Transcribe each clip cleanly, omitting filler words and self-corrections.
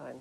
time.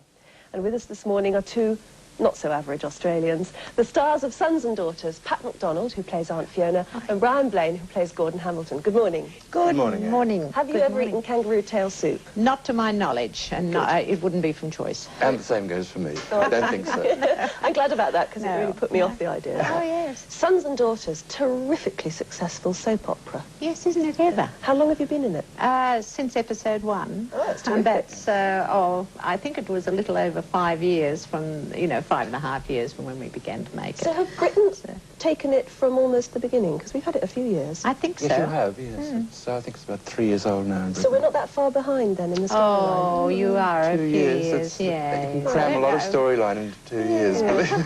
And with us this morning are two not-so-average Australians, the stars of Sons and Daughters, Pat McDonald, who plays Aunt Fiona, and Brian Blain, who plays Gordon Hamilton. Good morning. Good morning. Have you ever eaten kangaroo tail soup? Not to my knowledge, and it wouldn't be from choice. And the same goes for me. I don't think so. I'm glad about that, because it really put me off the idea. Oh, yes. Sons and Daughters, terrifically successful soap opera. Yes, isn't it ever? How long have you been in it? Since episode 1. Oh, that's and terrific. that's, I think it was a little over 5 years from, 5.5 years from when we began to make it. So have Britain taken it from almost the beginning? Because we've had it a few years. I think so. Yes, you have, yes. So I think it's about 3 years old now. So we're not that far behind then in the storyline? Oh, you are 2 a few years, You can cram a lot of storyline into 2 years, believe me.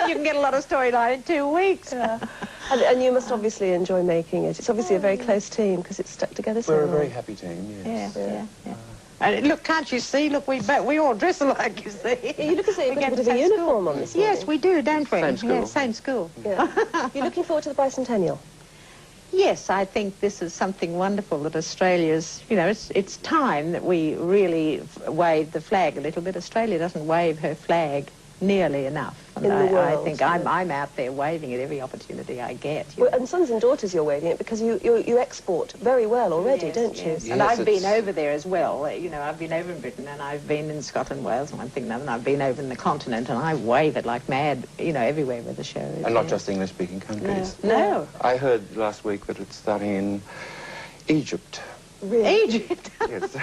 You can get a lot of storyline in 2 weeks. Yeah. And you must obviously enjoy making it. It's obviously a very close team because it's stuck together so We're a well. very happy team, yes. Yeah. And look, can't you see? Look, we all dress alike, you see. Yeah, you look as though you've got a bit of a Same uniform on this morning. Yes, we do, don't we? Same school. Yeah, same school. Yeah. You're looking forward to the Bicentennial? Yes, I think this is something wonderful that Australia's, it's time that we really wave the flag a little bit. Australia doesn't wave her flag nearly enough. And In the world, I think I'm out there waving it every opportunity I get. Well, and Sons and Daughters you're waving it because you export very well already, don't you? Yes. And I've been over there as well. I've been over in Britain and I've been in Scotland, Wales and one thing and another, and I've been over in the continent and I wave it like mad, everywhere where the show is. And not just English-speaking countries. No. I heard last week that it's starting in Egypt. Really? Egypt. Yes.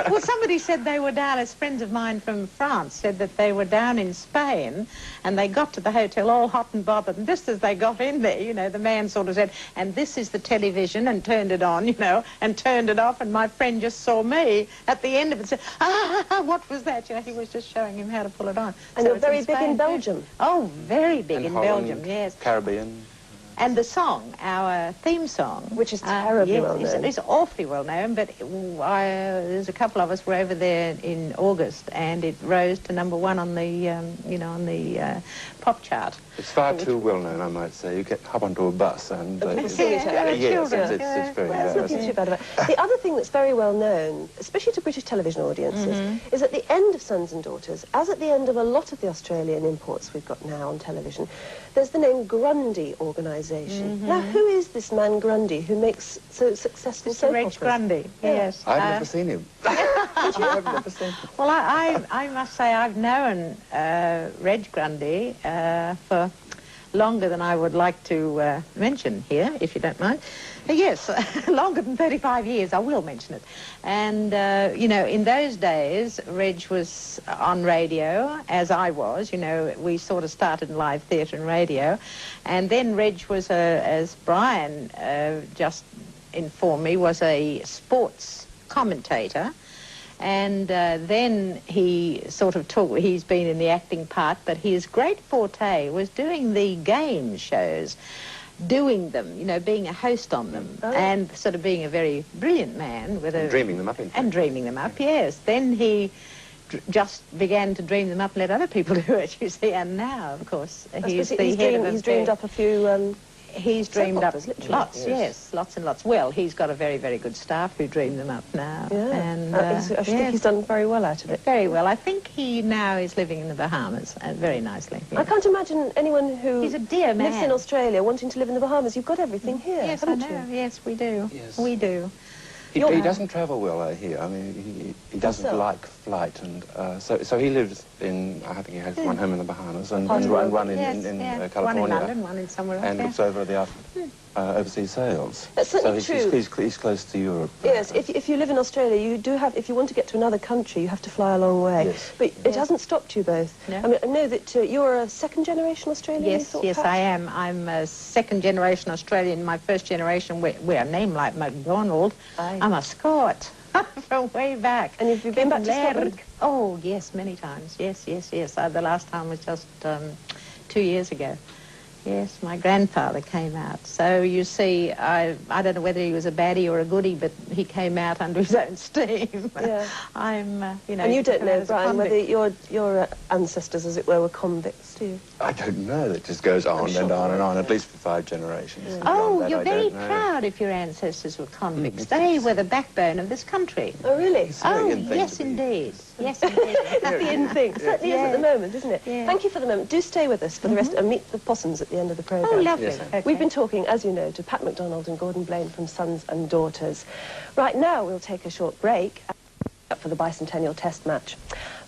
Well, somebody said they were down, as friends of mine from France said that they were down in Spain and they got to the hotel all hot and bothered, and just as they got in there, the man sort of said, and this is the television, and turned it on, and turned it off, and my friend just saw me at the end of it and said, what was that? He was just showing him how to pull it on. And so you're very big in Belgium. Oh, very big And in Holland, Belgium, yes. Caribbean. And the song, our theme song... Which is terribly well known. It's awfully well known, but there's a couple of us were over there in August, and it rose to #1 on the, on the pop chart. It's far too well known, I might say. You hop onto a bus and... People sing it out. Yes, it's very Well, there's nothing too bad about it. The other thing that's very well known, especially to British television audiences, is at the end of Sons and Daughters, as at the end of a lot of the Australian imports we've got now on television, there's the name Grundy Organisation. Now, who is this man Grundy who makes so successful soap Reg operas? Grundy, yes. I've never seen him. I've never seen him. Well, I must say I've known Reg Grundy for longer than I would like to mention here, if you don't mind. Yes, longer than 35 years, I will mention it. And, in those days, Reg was on radio, as I was. We sort of started in live theatre and radio. And then Reg was, as Brian just informed me, was a sports commentator. And then he sort of he's been in the acting part, but his great forte was doing the game shows, doing them, being a host on them, and sort of being a very brilliant man with And dreaming them up, in fact. And dreaming them up, yes. Then he just began to dream them up and let other people do it, you see, and now, of course, he's the head of He's dreamed up a few... He's dreamed up literally. lots, yes, lots and lots. Well, he's got a very, very good staff who dream them up now. Yeah, and I think he's done very well out of it. Very well. I think he now is living in the Bahamas, very nicely. Yeah. I can't imagine anyone who He's a dear man. lives in Australia wanting to live in the Bahamas. You've got everything here, Yes, I haven't know. you? Yes, we do. Yes. We do. He doesn't travel well here. I mean, he doesn't like flight, and so he lives in. I think he has one home in the Bahamas and one in California. One in London, one in somewhere else. And looks over the overseas sales. That's certainly so true. He's close to Europe. Yes, if you live in Australia, you do have. If you want to get to another country, you have to fly a long way. Yes. But it hasn't stopped you both. No. I mean, I know that you're a second-generation Australian. Yes, I am. I'm a second-generation Australian. My first generation, we're a name like McDonald. Aye. I'm a Scot from way back. And have you been back to Scotland? Oh, yes, many times. Yes. The last time was just 2 years ago. Yes, my grandfather came out. So you see, I don't know whether he was a baddie or a goodie, but he came out under his own steam. Yeah. I'm, And you don't know, Brian, whether your ancestors, as it were convicts, do you? I don't know. It just goes on and on and on, at least for 5 generations. Yeah. Oh, Beyond that, you're I very don't know. proud if your ancestors were convicts. They were the backbone of this country. Oh, really? It's a very Oh, in thing yes, to be. indeed. Yes, indeed. That's the in thing. It certainly is at the moment, isn't it? Yeah. Thank you for the moment. Do stay with us for the rest and meet the possums at the end of the programme. Oh, lovely. Yes. Okay. We've been talking, as you know, to Pat McDonald and Gordon Blain from Sons and Daughters. Right now, we'll take a short break for the bicentennial test match.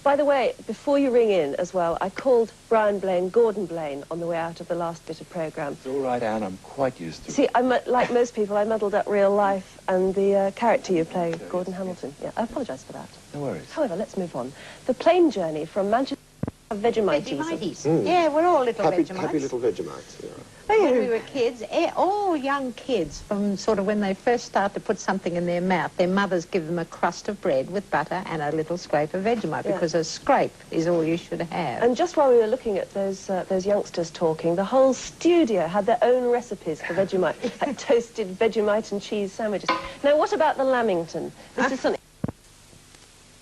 By the way, before you ring in as well, I called Brian Blain, Gordon Blain, on the way out of the last bit of programme. It's all right, Anne, I'm quite used to it. See, like most people, I muddled up real life and the character you play, Gordon Hamilton. Yeah, I apologise for that. No worries. However, let's move on. The plane journey from Manchester to Vegemite. Yeah, we're all little Vegemites. Happy little Vegemites, yeah. When we were kids, all young kids, from sort of when they first start to put something in their mouth, their mothers give them a crust of bread with butter and a little scrape of Vegemite, because a scrape is all you should have. And just while we were looking at those youngsters talking, the whole studio had their own recipes for Vegemite, like toasted Vegemite and cheese sandwiches. Now, what about the Lamington? This is something...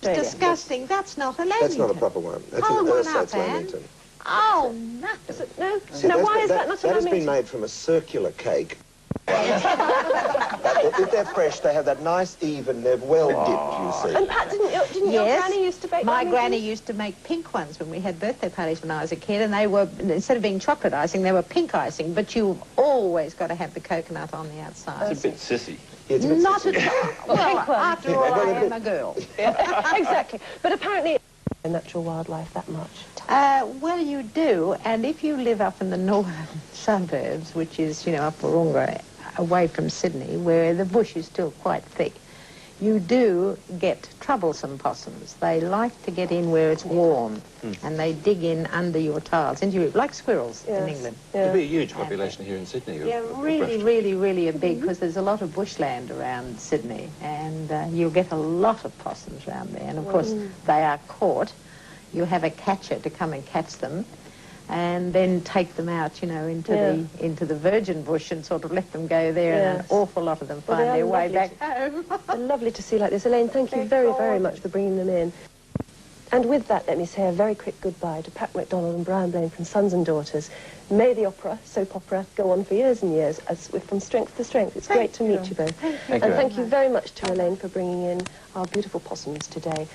It's disgusting. That's not a Lamington. That's not a proper one. That's Hold an one ersatz up, Anne. Lamington. Oh, nothing. No? See, Now, why is that not a That has Lamington? been made from a circular cake. If they're fresh, they have that nice even, they're well dipped, you see. And Pat, didn't your granny used to bake My Lamingtons? granny used to make pink ones when we had birthday parties when I was a kid, and they were, instead of being chocolate icing, they were pink icing, but you've always got to have the coconut on the outside. It's a bit sissy. Yeah, it's a bit Not sissy. at all. Well, pink one. after all, I am a girl. Exactly. But apparently, natural wildlife that much. Well, you do, and if you live up in the northern suburbs, which is, you know, up Wahroonga, away from Sydney, where the bush is still quite thick, you do get troublesome possums. They like to get in where it's warm, and they dig in under your tiles, into your, like squirrels in England. There'll be a huge population here in Sydney. Yeah, really a big, because there's a lot of bushland around Sydney, and you'll get a lot of possums around there, and of course they are caught. You have a catcher to come and catch them, and then take them out, you know, into the virgin bush and sort of let them go there, and an awful lot of them find their way back home. They're lovely to see like this. Elaine, thank you very much for bringing them in. And with that, let me say a very quick goodbye to Pat McDonald and Brian Blain from Sons and Daughters. May the opera, soap opera, go on for years and years, as we're from strength to strength. It's great to meet you both. Thank you. And thank you very much to Elaine for bringing in our beautiful possums today.